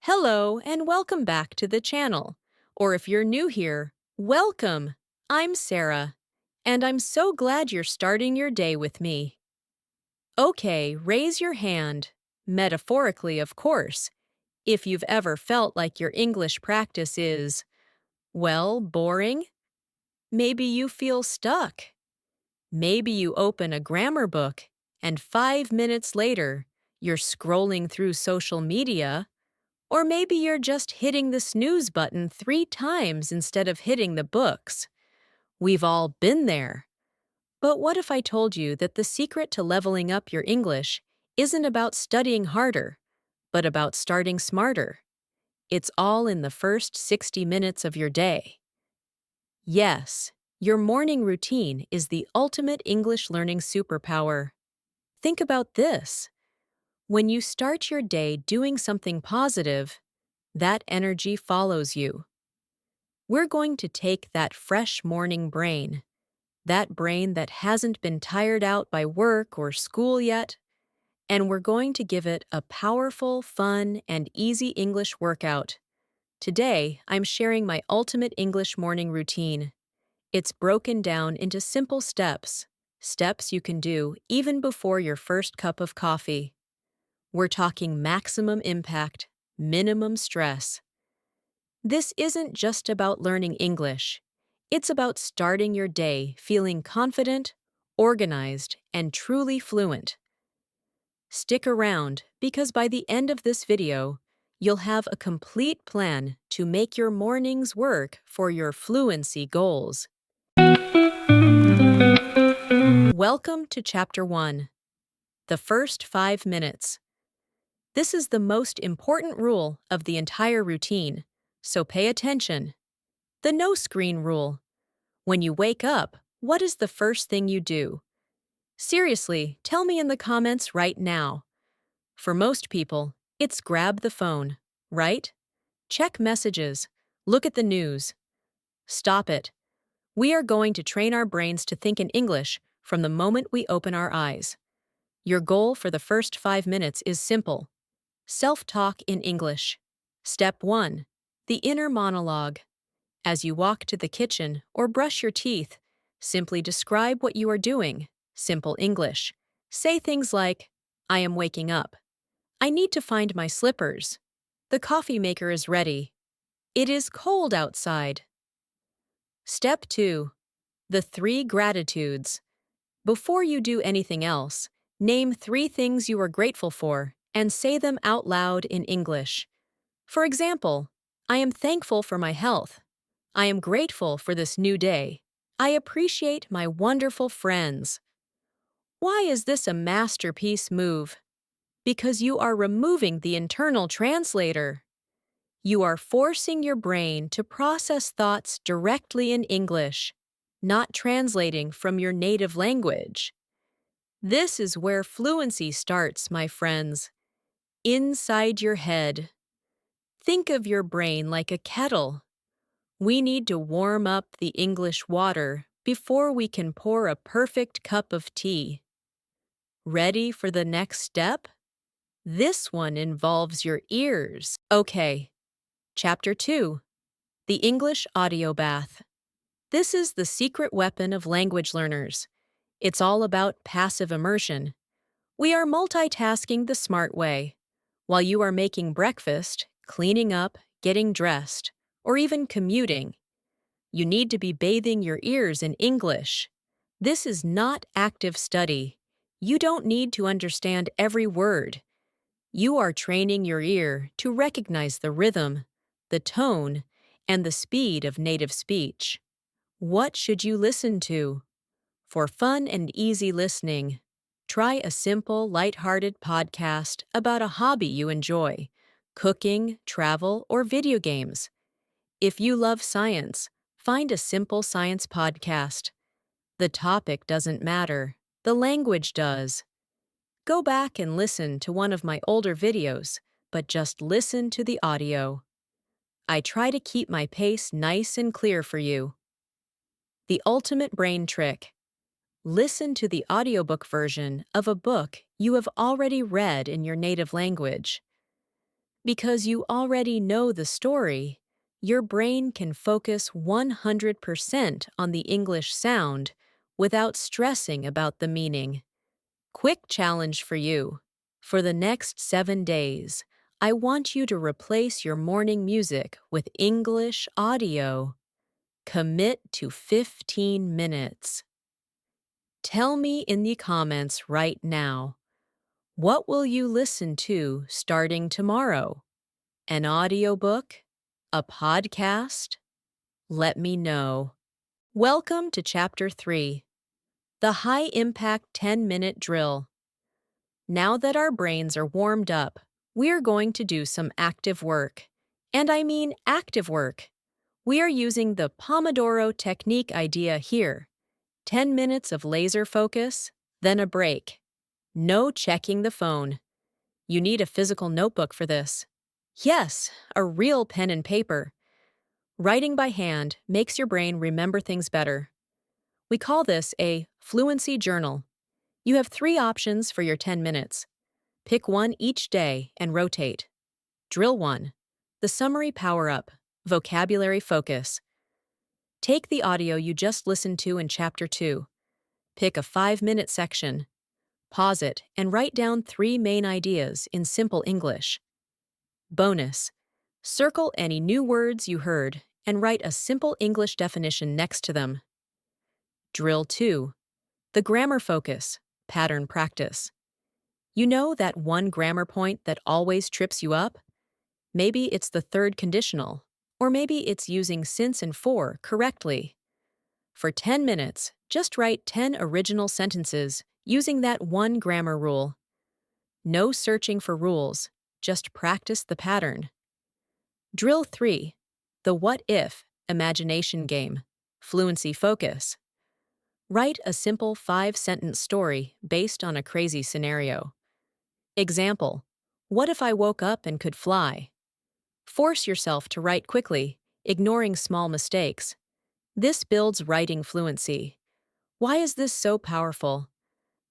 Hello and welcome back to the channel. Or if you're new here, welcome! I'm Sarah, and I'm so glad you're starting your day with me. Okay, raise your hand, metaphorically of course, if you've ever felt like your English practice is, well, boring. Maybe you feel stuck. Maybe you open a grammar book and 5 minutes later, you're scrolling through social media. Or maybe you're just hitting the snooze button 3 times instead of hitting the books. We've all been there. But what if I told you that the secret to leveling up your English isn't about studying harder, but about starting smarter? It's all in the first 60 minutes of your day. Yes, your morning routine is the ultimate English learning superpower. Think about this. When you start your day doing something positive, that energy follows you. We're going to take that fresh morning brain, that brain that hasn't been tired out by work or school yet, and we're going to give it a powerful, fun, and easy English workout. Today, I'm sharing my ultimate English morning routine. It's broken down into simple steps, steps you can do even before your first cup of coffee. We're talking maximum impact, minimum stress. This isn't just about learning English. It's about starting your day feeling confident, organized, and truly fluent. Stick around because by the end of this video, you'll have a complete plan to make your mornings work for your fluency goals. Welcome to Chapter 1, the first 5 minutes. This is the most important rule of the entire routine, so pay attention. The no-screen rule. When you wake up, what is the first thing you do? Seriously, tell me in the comments right now. For most people, it's grab the phone, right? Check messages, look at the news. Stop it. We are going to train our brains to think in English from the moment we open our eyes. Your goal for the first 5 minutes is simple. Self-talk in English. Step 1. The inner monologue. As you walk to the kitchen or brush your teeth, simply describe what you are doing. Simple English. Say things like, I am waking up. I need to find my slippers. The coffee maker is ready. It is cold outside. Step 2. The 3 gratitudes. Before you do anything else, name 3 things you are grateful for and say them out loud in English. For example, I am thankful for my health. I am grateful for this new day. I appreciate my wonderful friends. Why is this a masterpiece move? Because you are removing the internal translator. You are forcing your brain to process thoughts directly in English, not translating from your native language. This is where fluency starts, my friends. Inside your head. Think of your brain like a kettle. We need to warm up the English water before we can pour a perfect cup of tea. Ready for the next step? This one involves your ears. Okay. Chapter 2. The English Audio Bath. This is the secret weapon of language learners. It's all about passive immersion. We are multitasking the smart way. While you are making breakfast, cleaning up, getting dressed, or even commuting, you need to be bathing your ears in English. This is not active study. You don't need to understand every word. You are training your ear to recognize the rhythm, the tone, and the speed of native speech. What should you listen to? For fun and easy listening, try a simple, lighthearted podcast about a hobby you enjoy, cooking, travel, or video games. If you love science, find a simple science podcast. The topic doesn't matter, the language does. Go back and listen to one of my older videos, but just listen to the audio. I try to keep my pace nice and clear for you. The ultimate brain trick. Listen to the audiobook version of a book you have already read in your native language. Because you already know the story, your brain can focus 100% on the English sound without stressing about the meaning. Quick challenge for you. For the next 7 days, I want you to replace your morning music with English audio. Commit to 15 minutes. Tell me in the comments right now, what will you listen to starting tomorrow? An audiobook? A podcast? Let me know. Welcome to Chapter 3, the High Impact 10-Minute Drill. Now that our brains are warmed up, we're going to do some active work. And I mean active work. We are using the Pomodoro technique idea here. 10 minutes of laser focus, then a break. No checking the phone. You need a physical notebook for this. Yes, a real pen and paper. Writing by hand makes your brain remember things better. We call this a Fluency Journal. You have 3 options for your 10 minutes. Pick one each day and rotate. Drill 1. The Summary Power-Up, Vocabulary Focus. Take the audio you just listened to in Chapter 2. Pick a 5-minute section. Pause it and write down 3 main ideas in simple English. Bonus. Circle any new words you heard and write a simple English definition next to them. Drill 2. The Grammar Focus, Pattern Practice. You know that one grammar point that always trips you up? Maybe it's the third conditional, or maybe it's using since and for correctly. For 10 minutes, just write 10 original sentences using that one grammar rule. No searching for rules, just practice the pattern. Drill 3. The What If Imagination Game, Fluency Focus. Write a simple 5-sentence story based on a crazy scenario. Example: what if I woke up and could fly? Force yourself to write quickly, ignoring small mistakes. This builds writing fluency. Why is this so powerful?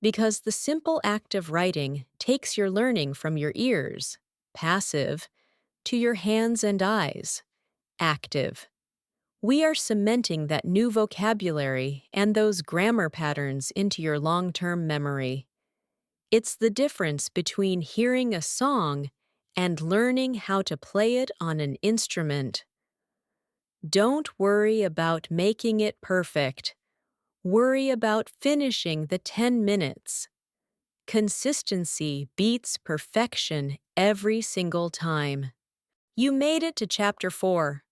Because the simple act of writing takes your learning from your ears, passive, to your hands and eyes, active. We are cementing that new vocabulary and those grammar patterns into your long-term memory. It's the difference between hearing a song and learning how to play it on an instrument. Don't worry about making it perfect. Worry about finishing the 10 minutes. Consistency beats perfection every single time. You made it to Chapter 4,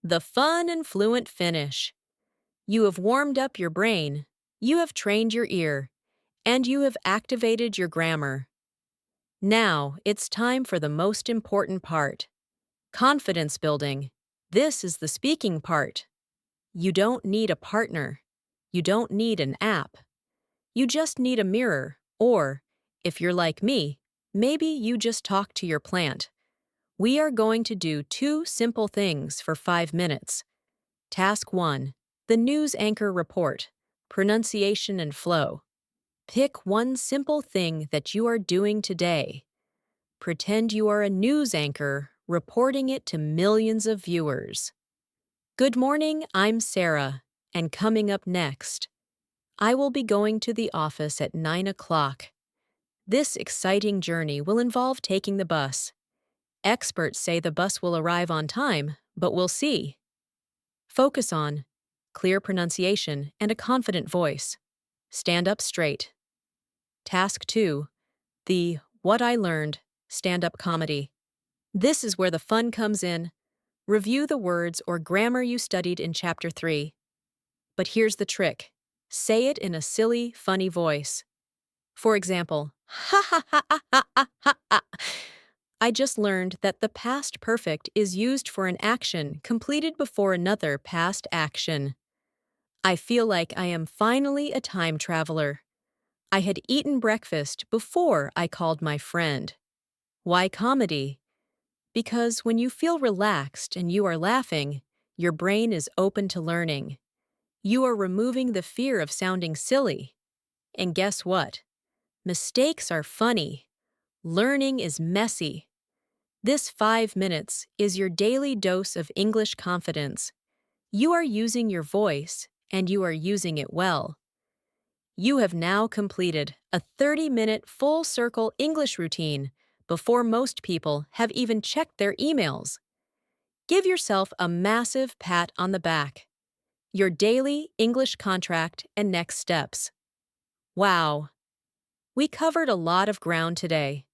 the fun and fluent finish. You have warmed up your brain, you have trained your ear, and you have activated your grammar. Now it's time for the most important part. Confidence building. This is the speaking part. You don't need a partner. You don't need an app. You just need a mirror, or, if you're like me, maybe you just talk to your plant. We are going to do 2 simple things for 5 minutes. Task 1. The News Anchor Report, Pronunciation and Flow. Pick one simple thing that you are doing today. Pretend you are a news anchor reporting it to millions of viewers. Good morning, I'm Sarah, and coming up next, I will be going to the office at 9 o'clock. This exciting journey will involve taking the bus. Experts say the bus will arrive on time, but we'll see. Focus on clear pronunciation and a confident voice. Stand up straight. Task 2. The What I Learned stand-up comedy. This is where the fun comes in. Review the words or grammar you studied in Chapter 3. But here's the trick. Say it in a silly, funny voice. For example, ha ha ha ha ha ha ha ha. I just learned that the past perfect is used for an action completed before another past action. I feel like I am finally a time traveler. I had eaten breakfast before I called my friend. Why comedy? Because when you feel relaxed and you are laughing, your brain is open to learning. You are removing the fear of sounding silly. And guess what? Mistakes are funny. Learning is messy. This 5 minutes is your daily dose of English confidence. You are using your voice, and you are using it well. You have now completed a 30-minute full-circle English routine before most people have even checked their emails. Give yourself a massive pat on the back. Your daily English contract and next steps. Wow! We covered a lot of ground today.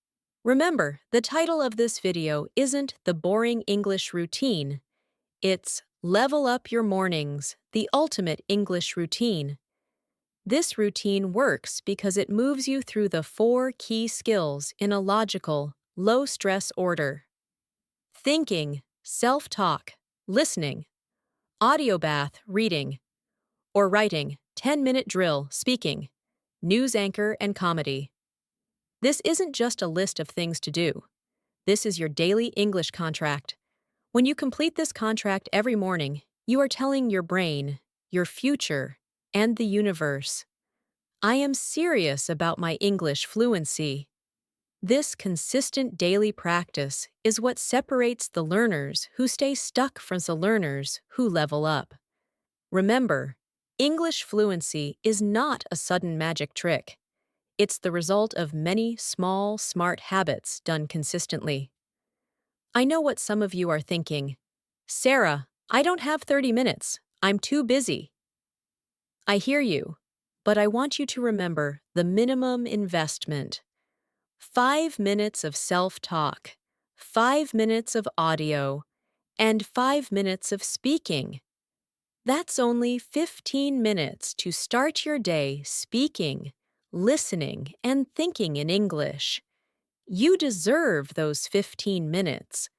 Remember, the title of this video isn't The Boring English Routine. It's Level Up Your Mornings, the Ultimate English Routine. This routine works because it moves you through the 4 key skills in a logical, low-stress order. Thinking, self-talk, listening, audio bath, reading, or writing, 10-minute drill, speaking, news anchor, and comedy. This isn't just a list of things to do. This is your daily English contract. When you complete this contract every morning, you are telling your brain, your future, and the universe, I am serious about my English fluency. This consistent daily practice is what separates the learners who stay stuck from the learners who level up. Remember, English fluency is not a sudden magic trick. It's the result of many small, smart habits done consistently. I know what some of you are thinking. Sarah, I don't have 30 minutes. I'm too busy. I hear you, but I want you to remember the minimum investment. 5 minutes of self-talk, 5 minutes of audio, and 5 minutes of speaking. That's only 15 minutes to start your day speaking, listening, and thinking in English. You deserve those 15 minutes.